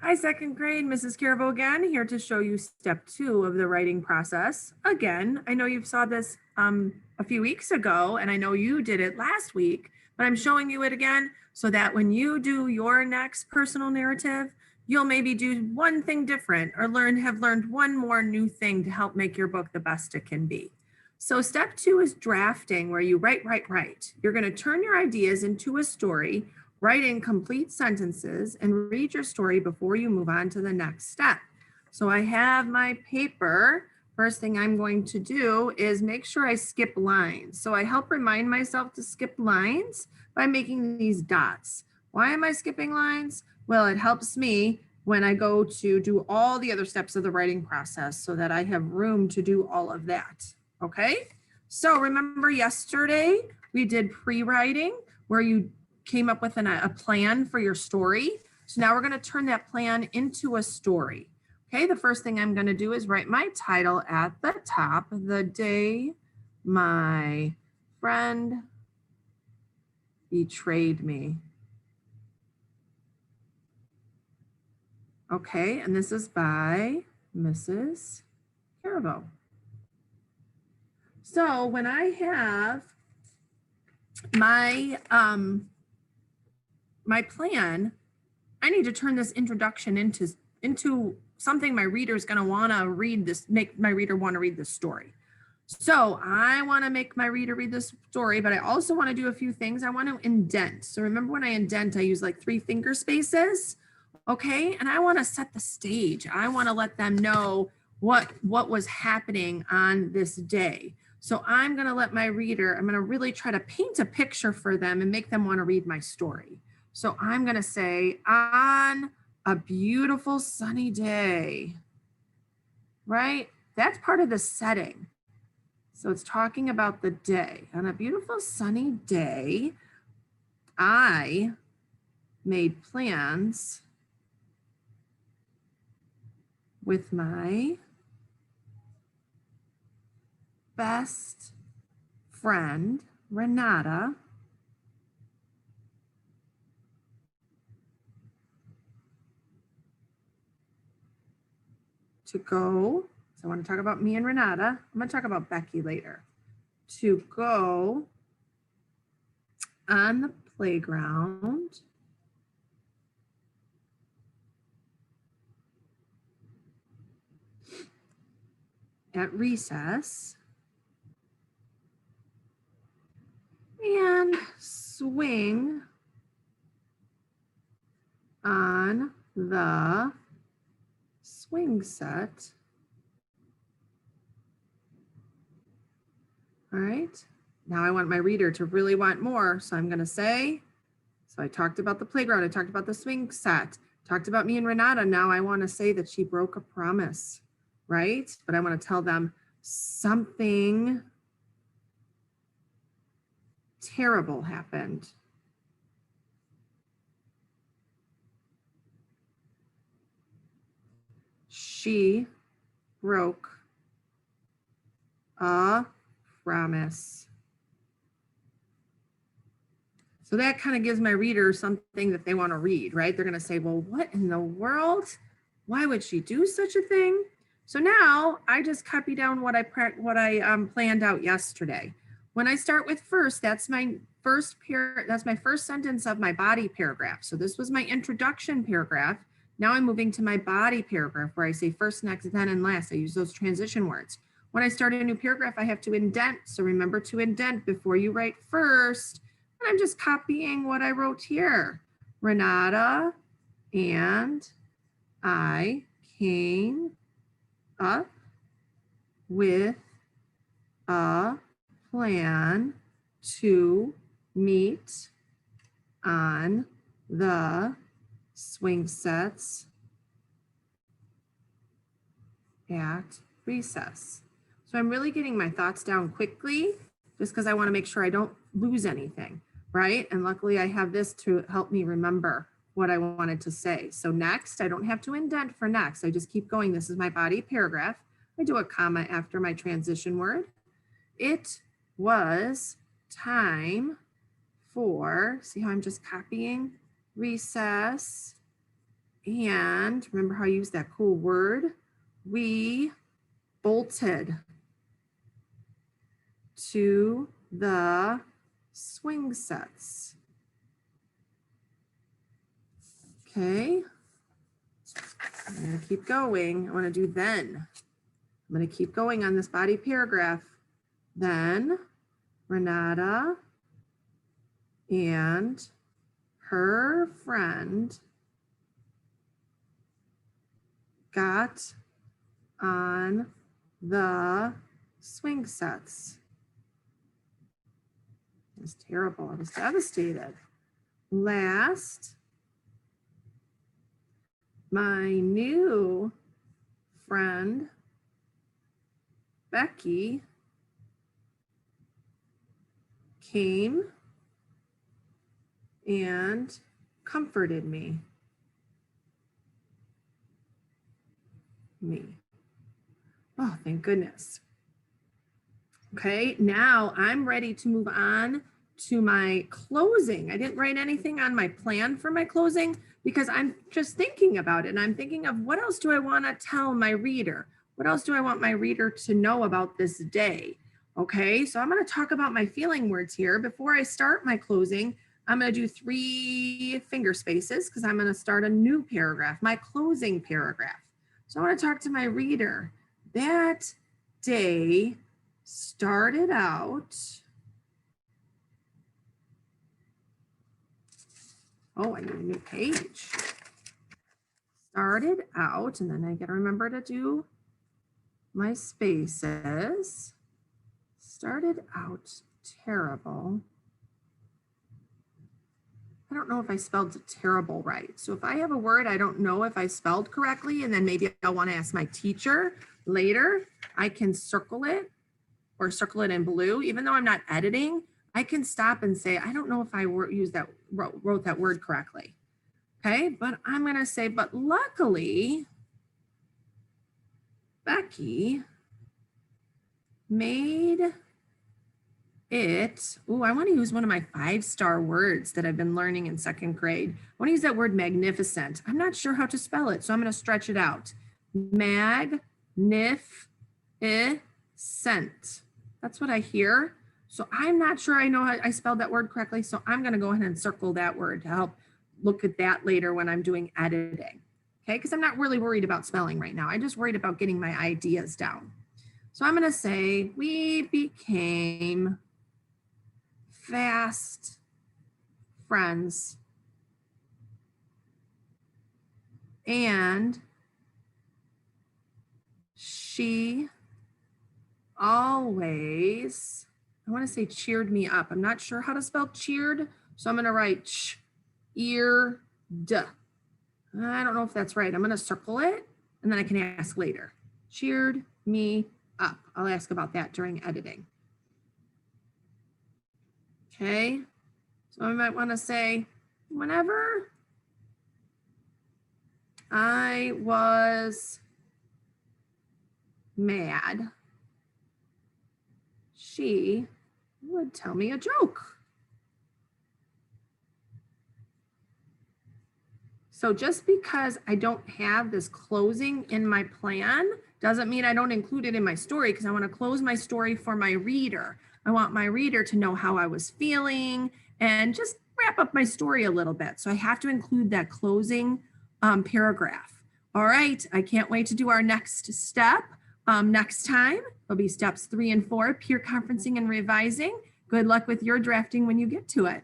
Hi, second grade, Mrs. Carabo again, here to show you step 2 of the writing process. Again, I know you saw this a few weeks ago, and I know you did it last week, but I'm showing you it again so that when you do your next personal narrative, you'll maybe do one thing different or have learned one more new thing to help make your book the best it can be. So step 2 is drafting, where you write. You're going to turn your ideas into a story. Write in complete sentences and read your story before you move on to the next step. So I have my paper. First thing I'm going to do is make sure I skip lines. So I help remind myself to skip lines by making these dots. Why am I skipping lines? Well, it helps me when I go to do all the other steps of the writing process so that I have room to do all of that. Okay, so remember yesterday we did pre-writing where you came up with a plan for your story. So now we're going to turn that plan into a story. Okay, the first thing I'm going to do is write my title at the top, The Day My Friend Betrayed Me. Okay, and this is by Mrs. Carabo. So when I have my my plan, I need to turn this introduction into something my reader is going to want to read this, make my reader want to read this story. So I want to make my reader read this story, but I also want to do a few things. I want to indent. So remember when I indent, I use like 3 finger spaces. Okay, and I want to set the stage. I want to let them know what was happening on this day. So I'm going to let my reader, I'm going to really try to paint a picture for them and make them want to read my story. So I'm going to say, on a beautiful sunny day, right? That's part of the setting. So it's talking about the day. On a beautiful sunny day, I made plans with my best friend, Renata, to go, so I want to talk about me and Renata. I'm going to talk about Becky later. To go on the playground at recess and swing on the swing set. All right, now I want my reader to really want more. So I'm going to say, so I talked about the playground. I talked about the swing set, talked about me and Renata. Now I want to say that she broke a promise, right? But I want to tell them something terrible happened. She broke a promise. So that kind of gives my reader something that they want to read, right? They're going to say, well, what in the world? Why would she do such a thing? So now I just copy down what I planned out yesterday. When I start with first, that's my first sentence of my body paragraph. So this was my introduction paragraph. Now I'm moving to my body paragraph where I say first, next, then, and last. I use those transition words. When I start a new paragraph, I have to indent. So remember to indent before you write first. And I'm just copying what I wrote here. Renata and I came up with a plan to meet on the swing sets at recess. So I'm really getting my thoughts down quickly just because I want to make sure I don't lose anything, right? And luckily I have this to help me remember what I wanted to say. So next, I don't have to indent for next. I just keep going. This is my body paragraph. I do a comma after my transition word. It was time for, see how I'm just copying? Recess And remember how I used that cool word? We bolted to the swing sets. Okay. I'm going to keep going. I want to do then. I'm going to keep going on this body paragraph. Then Renata and her friend got on the swing sets. It was terrible. I was devastated. Last, my new friend, Becky, came and comforted me. Oh, thank goodness. Okay, now I'm ready to move on to my closing. I didn't write anything on my plan for my closing because I'm just thinking about it. And I'm thinking of what else do I want to tell my reader? What else do I want my reader to know about this day? Okay, so I'm going to talk about my feeling words here. Before I start my closing, I'm going to do 3 finger spaces because I'm going to start a new paragraph, my closing paragraph. So I want to talk to my reader. That day started out. Oh, I need a new page. Started out, and then I got to remember to do my spaces. Started out terrible. I don't know if I spelled terrible right. So if I have a word I don't know if I spelled correctly, and then maybe I'll want to ask my teacher later, I can circle it or circle it in blue. Even though I'm not editing, I can stop and say, I don't know if I wrote that word correctly. Okay, but I'm going to say, but luckily, Becky made it. Oh, I want to use one of my 5-star words that I've been learning in 2nd grade. I want to use that word magnificent. I'm not sure how to spell it, so I'm going to stretch it out. Magnificent. That's what I hear. So I'm not sure I know how I spelled that word correctly. So I'm going to go ahead and circle that word to help look at that later when I'm doing editing. Okay, because I'm not really worried about spelling right now. I'm just worried about getting my ideas down. So I'm going to say we became fast friends and she always, I want to say cheered me up. I'm not sure how to spell cheered, so I'm going to write cheered. I don't know if that's right. I'm going to circle it and then I can ask later. Cheered me up. I'll ask about that during editing. Okay, so I might want to say, whenever I was mad, she would tell me a joke. So just because I don't have this closing in my plan doesn't mean I don't include it in my story, because I want to close my story for my reader. I want my reader to know how I was feeling and just wrap up my story a little bit. So I have to include that closing paragraph. All right, I can't wait to do our next step. Next time, it'll be steps 3 and 4, peer conferencing and revising. Good luck with your drafting when you get to it.